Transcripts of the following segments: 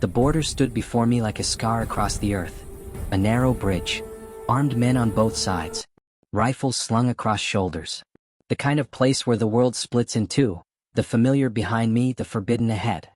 The border stood before me like a scar across the earth. A narrow bridge. Armed men on both sides. Rifles slung across shoulders. The kind of place where the world splits in two, the familiar behind me, the forbidden ahead.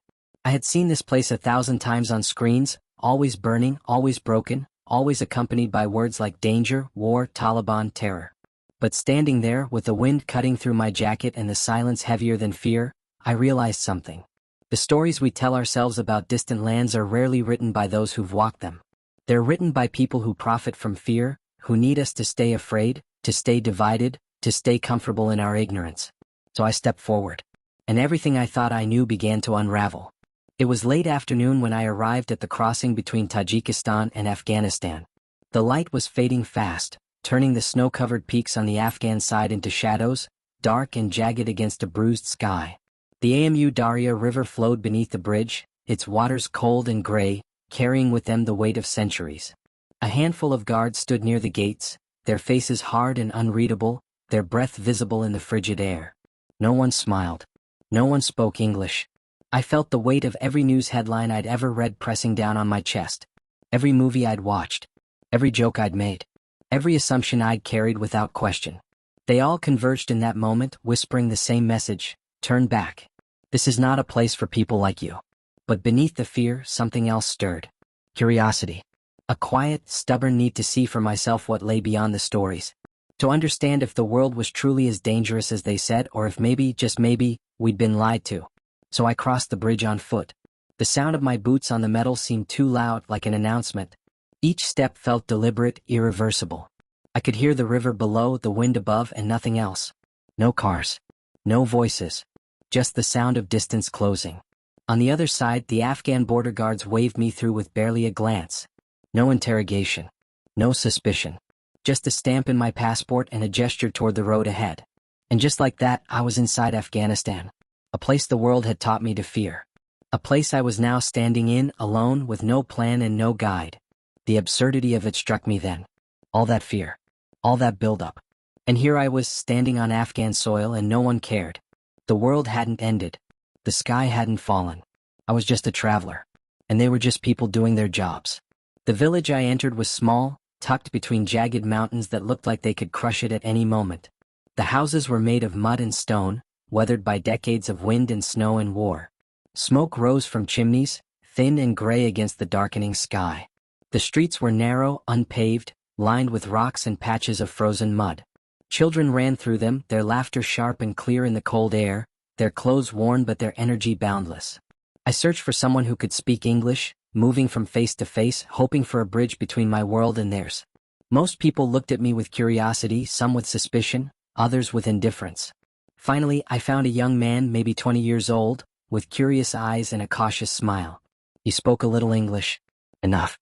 I had seen this place 1,000 times on screens, always burning, always broken, always accompanied by words like danger, war, Taliban, terror. But standing there, with the wind cutting through my jacket and the silence heavier than fear, I realized something. The stories we tell ourselves about distant lands are rarely written by those who've walked them. They're written by people who profit from fear, who need us to stay afraid, to stay divided, to stay comfortable in our ignorance. So I stepped forward. And everything I thought I knew began to unravel. It was late afternoon when I arrived at the crossing between Tajikistan and Afghanistan. The light was fading fast, turning the snow-covered peaks on the Afghan side into shadows, dark and jagged against a bruised sky. The Amu Darya River flowed beneath the bridge, its waters cold and gray, carrying with them the weight of centuries. A handful of guards stood near the gates, their faces hard and unreadable, their breath visible in the frigid air. No one smiled. No one spoke English. I felt the weight of every news headline I'd ever read pressing down on my chest. Every movie I'd watched. Every joke I'd made. Every assumption I'd carried without question. They all converged in that moment, whispering the same message: turn back. This is not a place for people like you. But beneath the fear, something else stirred. Curiosity. A quiet, stubborn need to see for myself what lay beyond the stories. To understand if the world was truly as dangerous as they said, or if maybe, just maybe, we'd been lied to. So I crossed the bridge on foot. The sound of my boots on the metal seemed too loud, like an announcement. Each step felt deliberate, irreversible. I could hear the river below, the wind above, and nothing else. No cars. No voices. Just the sound of distance closing. On the other side, the Afghan border guards waved me through with barely a glance. No interrogation. No suspicion. Just a stamp in my passport and a gesture toward the road ahead. And just like that, I was inside Afghanistan. A place the world had taught me to fear. A place I was now standing in, alone, with no plan and no guide. The absurdity of it struck me then. All that fear. All that buildup. And here I was, standing on Afghan soil, and no one cared. The world hadn't ended. The sky hadn't fallen. I was just a traveler. And they were just people doing their jobs. The village I entered was small, tucked between jagged mountains that looked like they could crush it at any moment. The houses were made of mud and stone, weathered by decades of wind and snow and war. Smoke rose from chimneys, thin and gray against the darkening sky. The streets were narrow, unpaved, lined with rocks and patches of frozen mud. Children ran through them, their laughter sharp and clear in the cold air, their clothes worn but their energy boundless. I searched for someone who could speak English, moving from face to face, hoping for a bridge between my world and theirs. Most people looked at me with curiosity, some with suspicion, others with indifference. Finally, I found a young man, maybe 20 years old, with curious eyes and a cautious smile. He spoke a little English. Enough.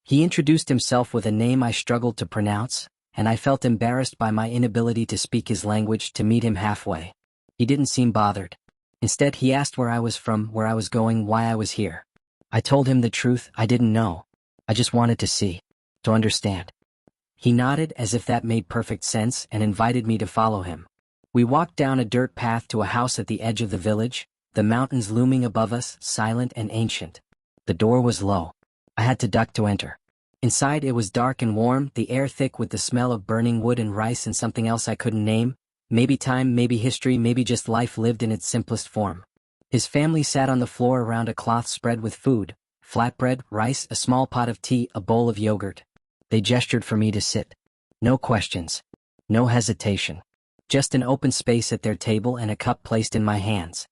He introduced himself with a name I struggled to pronounce, and I felt embarrassed by my inability to speak his language, to meet him halfway. He didn't seem bothered. Instead, he asked where I was from, where I was going, why I was here. I told him the truth. I didn't know. I just wanted to see, to understand. He nodded as if that made perfect sense and invited me to follow him. We walked down a dirt path to a house at the edge of the village, the mountains looming above us, silent and ancient. The door was low. I had to duck to enter. Inside it was dark and warm, the air thick with the smell of burning wood and rice and something else I couldn't name. Maybe time, maybe history, maybe just life lived in its simplest form. His family sat on the floor around a cloth spread with food: flatbread, rice, a small pot of tea, a bowl of yogurt. They gestured for me to sit. No questions. No hesitation. Just an open space at their table and a cup placed in my hands.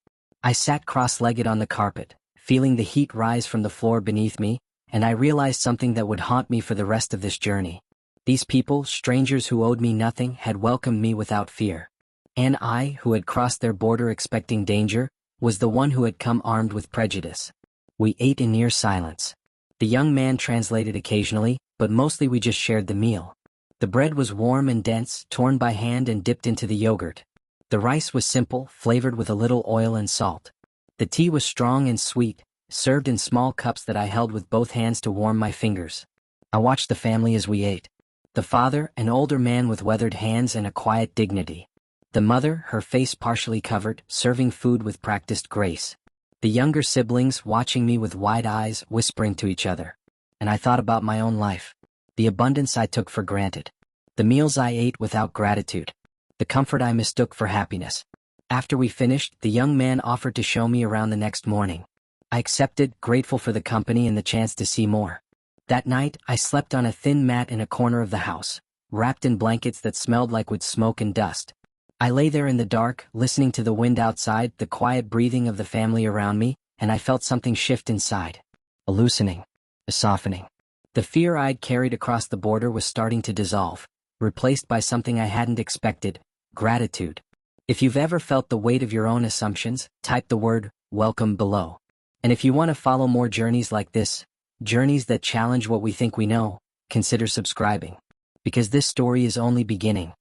I sat cross-legged on the carpet, feeling the heat rise from the floor beneath me, and I realized something that would haunt me for the rest of this journey. These people, strangers who owed me nothing, had welcomed me without fear. And I, who had crossed their border expecting danger, was the one who had come armed with prejudice. We ate in near silence. The young man translated occasionally, but mostly we just shared the meal. The bread was warm and dense, torn by hand and dipped into the yogurt. The rice was simple, flavored with a little oil and salt. The tea was strong and sweet, served in small cups that I held with both hands to warm my fingers. I watched the family as we ate. The father, an older man with weathered hands and a quiet dignity. The mother, her face partially covered, serving food with practiced grace. The younger siblings watching me with wide eyes, whispering to each other. And I thought about my own life. The abundance I took for granted. The meals I ate without gratitude. The comfort I mistook for happiness. After we finished, the young man offered to show me around the next morning. I accepted, grateful for the company and the chance to see more. That night, I slept on a thin mat in a corner of the house, wrapped in blankets that smelled like wood smoke and dust. I lay there in the dark, listening to the wind outside, the quiet breathing of the family around me, and I felt something shift inside. A loosening. A softening. The fear I'd carried across the border was starting to dissolve, replaced by something I hadn't expected: gratitude. If you've ever felt the weight of your own assumptions, type the word "welcome" below. And if you want to follow more journeys like this, journeys that challenge what we think we know, consider subscribing. Because this story is only beginning.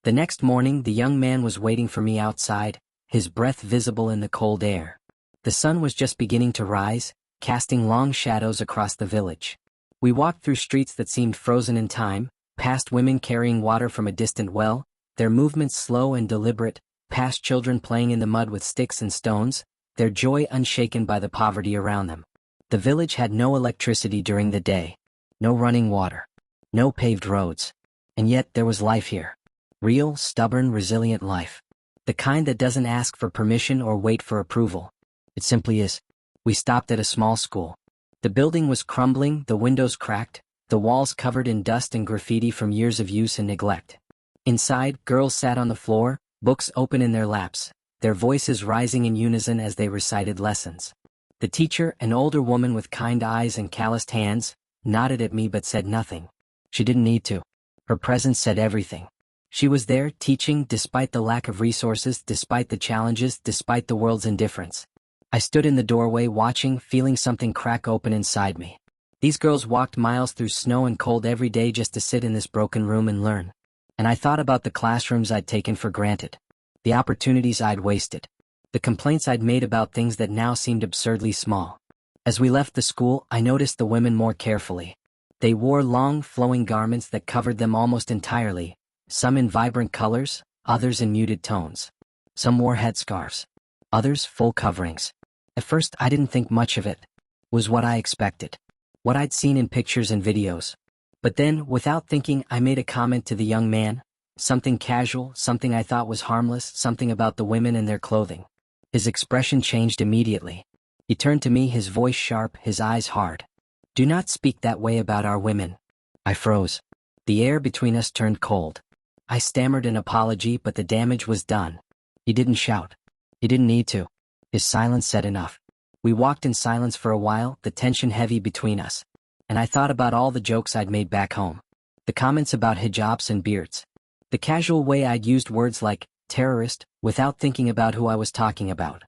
The next morning, the young man was waiting for me outside, his breath visible in the cold air. The sun was just beginning to rise, casting long shadows across the village. We walked through streets that seemed frozen in time, past women carrying water from a distant well, their movements slow and deliberate, past children playing in the mud with sticks and stones, their joy unshaken by the poverty around them. The village had no electricity during the day, no running water, no paved roads. And yet there was life here. Real, stubborn, resilient life. The kind that doesn't ask for permission or wait for approval. It simply is. We stopped at a small school. The building was crumbling, the windows cracked, the walls covered in dust and graffiti from years of use and neglect. Inside, girls sat on the floor, books open in their laps, their voices rising in unison as they recited lessons. The teacher, an older woman with kind eyes and calloused hands, nodded at me but said nothing. She didn't need to. Her presence said everything. She was there, teaching, despite the lack of resources, despite the challenges, despite the world's indifference. I stood in the doorway watching, feeling something crack open inside me. These girls walked miles through snow and cold every day just to sit in this broken room and learn. And I thought about the classrooms I'd taken for granted. The opportunities I'd wasted. The complaints I'd made about things that now seemed absurdly small. As we left the school, I noticed the women more carefully. They wore long, flowing garments that covered them almost entirely, some in vibrant colors, others in muted tones. Some wore headscarves. Others full coverings. At first I didn't think much of it. Was what I expected. What I'd seen in pictures and videos. But then, without thinking, I made a comment to the young man. Something casual, something I thought was harmless, something about the women and their clothing. His expression changed immediately. He turned to me, his voice sharp, his eyes hard. "Do not speak that way about our women." I froze. The air between us turned cold. I stammered an apology, but the damage was done. He didn't shout. He didn't need to. His silence said enough. We walked in silence for a while, the tension heavy between us. And I thought about all the jokes I'd made back home. The comments about hijabs and beards. The casual way I'd used words like terrorist without thinking about who I was talking about.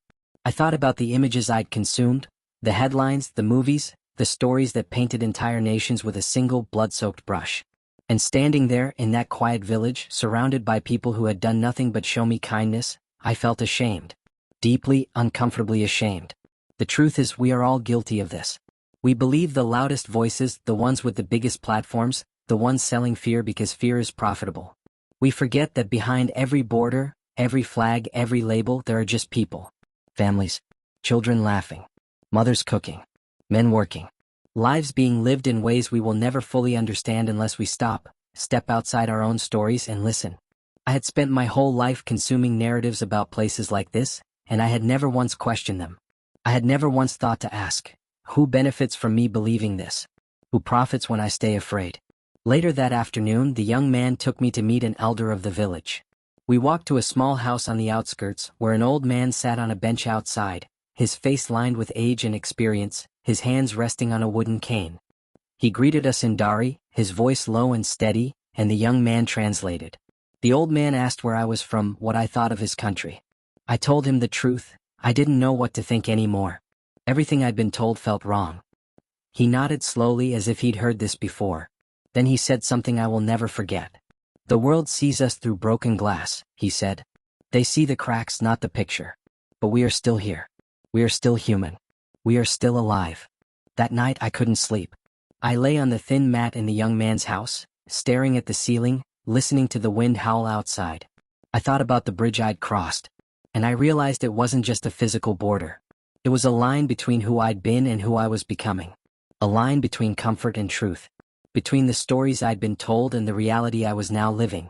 I thought about the images I'd consumed, the headlines, the movies, the stories that painted entire nations with a single blood-soaked brush. And standing there in that quiet village, surrounded by people who had done nothing but show me kindness, I felt ashamed. Deeply, uncomfortably ashamed. The truth is, we are all guilty of this. We believe the loudest voices, the ones with the biggest platforms, the ones selling fear because fear is profitable. We forget that behind every border, every flag, every label, there are just people. Families. Children laughing. Mothers cooking. Men working. Lives being lived in ways we will never fully understand unless we step outside our own stories and listen. I had spent my whole life consuming narratives about places like this, and I had never once questioned them. I had never once thought to ask, who benefits from me believing this? Who profits when I stay afraid? Later that afternoon, the young man took me to meet an elder of the village. We walked to a small house on the outskirts where an old man sat on a bench outside, his face lined with age and experience, his hands resting on a wooden cane. He greeted us in Dari, his voice low and steady, and the young man translated. The old man asked where I was from, what I thought of his country. I told him the truth. I didn't know what to think anymore. Everything I'd been told felt wrong. He nodded slowly as if he'd heard this before. Then he said something I will never forget. "The world sees us through broken glass," he said. "They see the cracks, not the picture. But we are still here. We are still human. We are still alive." That night I couldn't sleep. I lay on the thin mat in the young man's house, staring at the ceiling, listening to the wind howl outside. I thought about the bridge I'd crossed. And I realized it wasn't just a physical border. It was a line between who I'd been and who I was becoming. A line between comfort and truth. Between the stories I'd been told and the reality I was now living.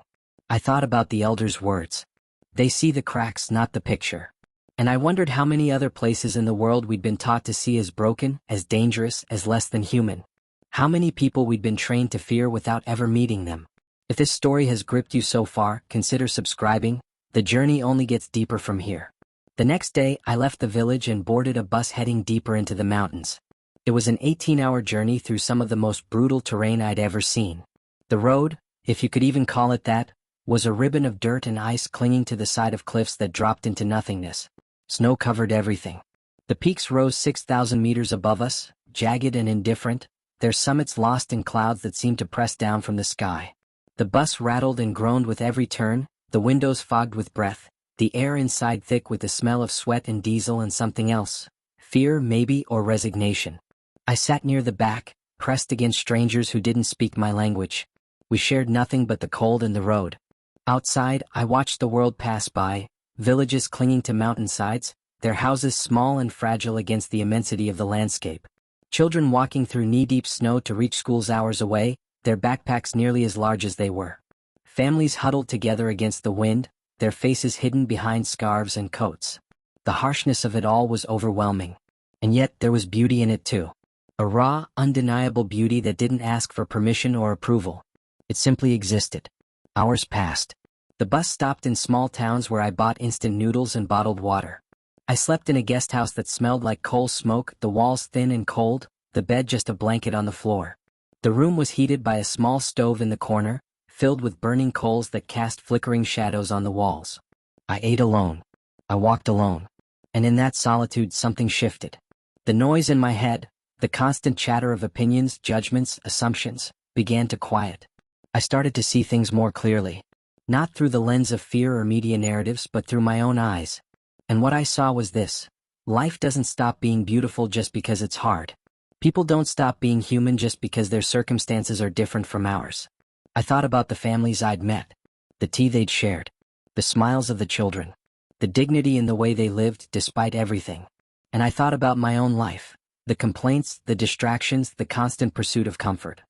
I thought about the elders' words. They see the cracks, not the picture. And I wondered how many other places in the world we'd been taught to see as broken, as dangerous, as less than human. How many people we'd been trained to fear without ever meeting them. If this story has gripped you so far, consider subscribing. The journey only gets deeper from here. The next day, I left the village and boarded a bus heading deeper into the mountains. It was an 18-hour journey through some of the most brutal terrain I'd ever seen. The road, if you could even call it that, was a ribbon of dirt and ice clinging to the side of cliffs that dropped into nothingness. Snow covered everything. The peaks rose 6,000 meters above us, jagged and indifferent, their summits lost in clouds that seemed to press down from the sky. The bus rattled and groaned with every turn, the windows fogged with breath, the air inside thick with the smell of sweat and diesel and something else. Fear, maybe, or resignation. I sat near the back, pressed against strangers who didn't speak my language. We shared nothing but the cold and the road. Outside, I watched the world pass by, villages clinging to mountainsides, their houses small and fragile against the immensity of the landscape. Children walking through knee-deep snow to reach schools hours away, their backpacks nearly as large as they were. Families huddled together against the wind, their faces hidden behind scarves and coats. The harshness of it all was overwhelming. And yet there was beauty in it too. A raw, undeniable beauty that didn't ask for permission or approval. It simply existed. Hours passed. The bus stopped in small towns where I bought instant noodles and bottled water. I slept in a guest house that smelled like coal smoke, the walls thin and cold, the bed just a blanket on the floor. The room was heated by a small stove in the corner, filled with burning coals that cast flickering shadows on the walls. I ate alone. I walked alone. And in that solitude something shifted. The noise in my head, the constant chatter of opinions, judgments, assumptions, began to quiet. I started to see things more clearly. Not through the lens of fear or media narratives, but through my own eyes. And what I saw was this. Life doesn't stop being beautiful just because it's hard. People don't stop being human just because their circumstances are different from ours. I thought about the families I'd met, the tea they'd shared, the smiles of the children, the dignity in the way they lived despite everything. And I thought about my own life, the complaints, the distractions, the constant pursuit of comfort.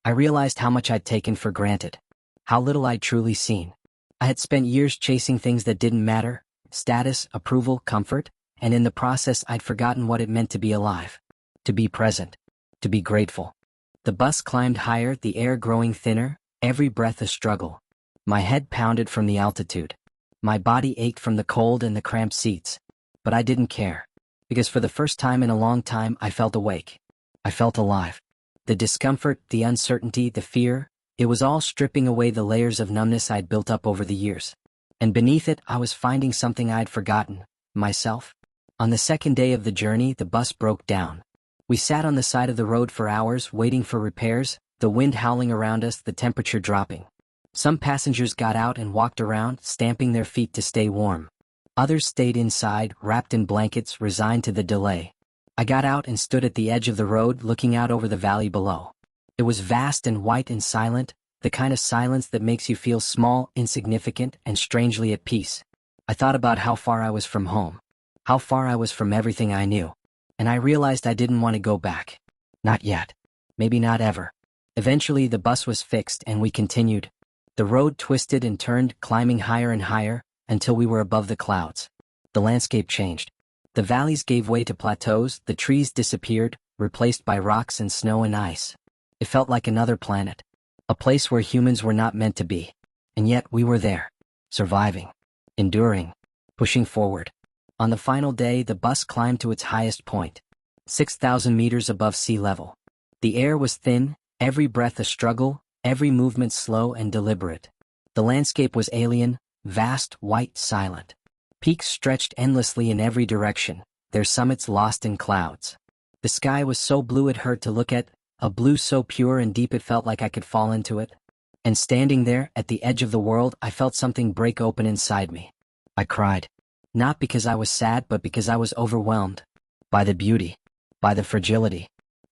I realized how much I'd taken for granted, how little I'd truly seen. I had spent years chasing things that didn't matter, status, approval, comfort, and in the process I'd forgotten what it meant to be alive, to be present, to be grateful. The bus climbed higher, the air growing thinner, every breath a struggle. My head pounded from the altitude. My body ached from the cold and the cramped seats. But I didn't care. Because for the first time in a long time I felt awake. I felt alive. The discomfort, the uncertainty, the fear, it was all stripping away the layers of numbness I'd built up over the years. And beneath it I was finding something I'd forgotten, myself. On the second day of the journey the bus broke down. We sat on the side of the road for hours waiting for repairs, the wind howling around us, the temperature dropping. Some passengers got out and walked around, stamping their feet to stay warm. Others stayed inside, wrapped in blankets, resigned to the delay. I got out and stood at the edge of the road, looking out over the valley below. It was vast and white and silent, the kind of silence that makes you feel small, insignificant, and strangely at peace. I thought about how far I was from home, how far I was from everything I knew. And I realized I didn't want to go back. Not yet. Maybe not ever. Eventually the bus was fixed and we continued. The road twisted and turned, climbing higher and higher, until we were above the clouds. The landscape changed. The valleys gave way to plateaus, the trees disappeared, replaced by rocks and snow and ice. It felt like another planet. A place where humans were not meant to be. And yet we were there. Surviving. Enduring. Pushing forward. On the final day the bus climbed to its highest point. 6,000 meters above sea level. The air was thin, every breath a struggle, every movement slow and deliberate. The landscape was alien, vast, white, silent. Peaks stretched endlessly in every direction, their summits lost in clouds. The sky was so blue it hurt to look at, a blue so pure and deep it felt like I could fall into it. And standing there, at the edge of the world, I felt something break open inside me. I cried. Not because I was sad, but because I was overwhelmed. By the beauty. By the fragility.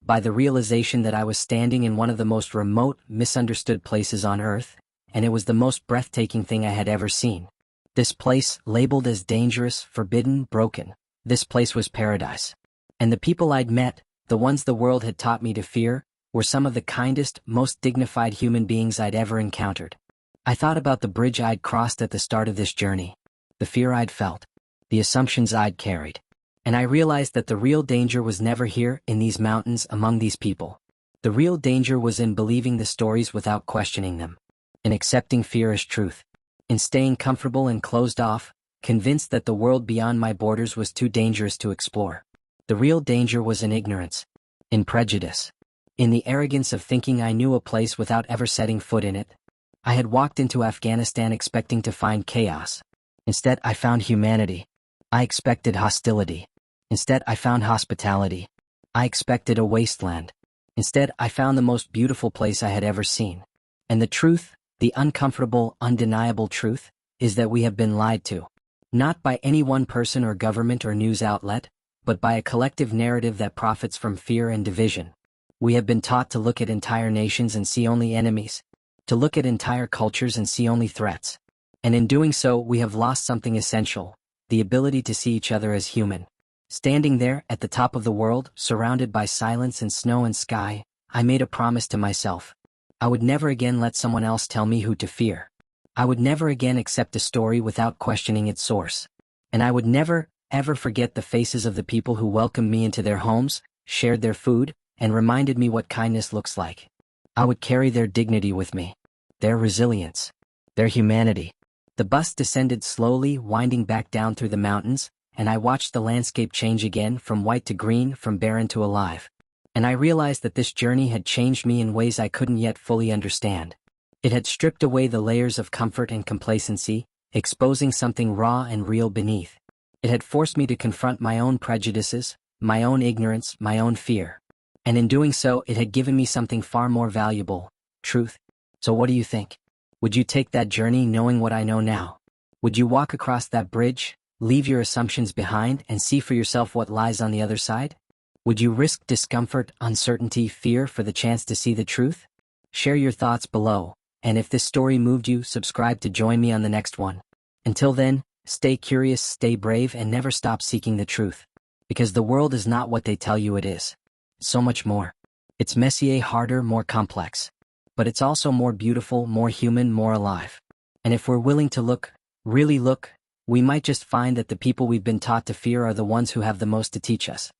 By the realization that I was standing in one of the most remote, misunderstood places on Earth, and it was the most breathtaking thing I had ever seen. This place, labeled as dangerous, forbidden, broken, This place was paradise. And the people I'd met, the ones the world had taught me to fear, were some of the kindest, most dignified human beings I'd ever encountered. I thought about the bridge I'd crossed at the start of this journey, the fear I'd felt, the assumptions I'd carried. And I realized that the real danger was never here, in these mountains, among these people. The real danger was in believing the stories without questioning them, in accepting fear as truth, in staying comfortable and closed off, convinced that the world beyond my borders was too dangerous to explore. The real danger was in ignorance, in prejudice, in the arrogance of thinking I knew a place without ever setting foot in it. I had walked into Afghanistan expecting to find chaos. Instead, I found humanity. I expected hostility. Instead, I found hospitality. I expected a wasteland. Instead, I found the most beautiful place I had ever seen. And the truth, the uncomfortable, undeniable truth, is that we have been lied to. Not by any one person or government or news outlet, but by a collective narrative that profits from fear and division. We have been taught to look at entire nations and see only enemies, to look at entire cultures and see only threats. And in doing so, we have lost something essential, the ability to see each other as human. Standing there, at the top of the world, surrounded by silence and snow and sky, I made a promise to myself. I would never again let someone else tell me who to fear. I would never again accept a story without questioning its source. And I would never, ever forget the faces of the people who welcomed me into their homes, shared their food, and reminded me what kindness looks like. I would carry their dignity with me, their resilience, their humanity. The bus descended slowly, winding back down through the mountains, and I watched the landscape change again, from white to green, from barren to alive. And I realized that this journey had changed me in ways I couldn't yet fully understand. It had stripped away the layers of comfort and complacency, exposing something raw and real beneath. It had forced me to confront my own prejudices, my own ignorance, my own fear. And in doing so, it had given me something far more valuable, truth. So what do you think? Would you take that journey knowing what I know now? Would you walk across that bridge, leave your assumptions behind, and see for yourself what lies on the other side? Would you risk discomfort, uncertainty, fear for the chance to see the truth? Share your thoughts below, and if this story moved you, subscribe to join me on the next one. Until then, stay curious, stay brave, and never stop seeking the truth. Because the world is not what they tell you it is. It's so much more. It's messier, harder, more complex. But it's also more beautiful, more human, more alive. And if we're willing to look, really look, we might just find that the people we've been taught to fear are the ones who have the most to teach us.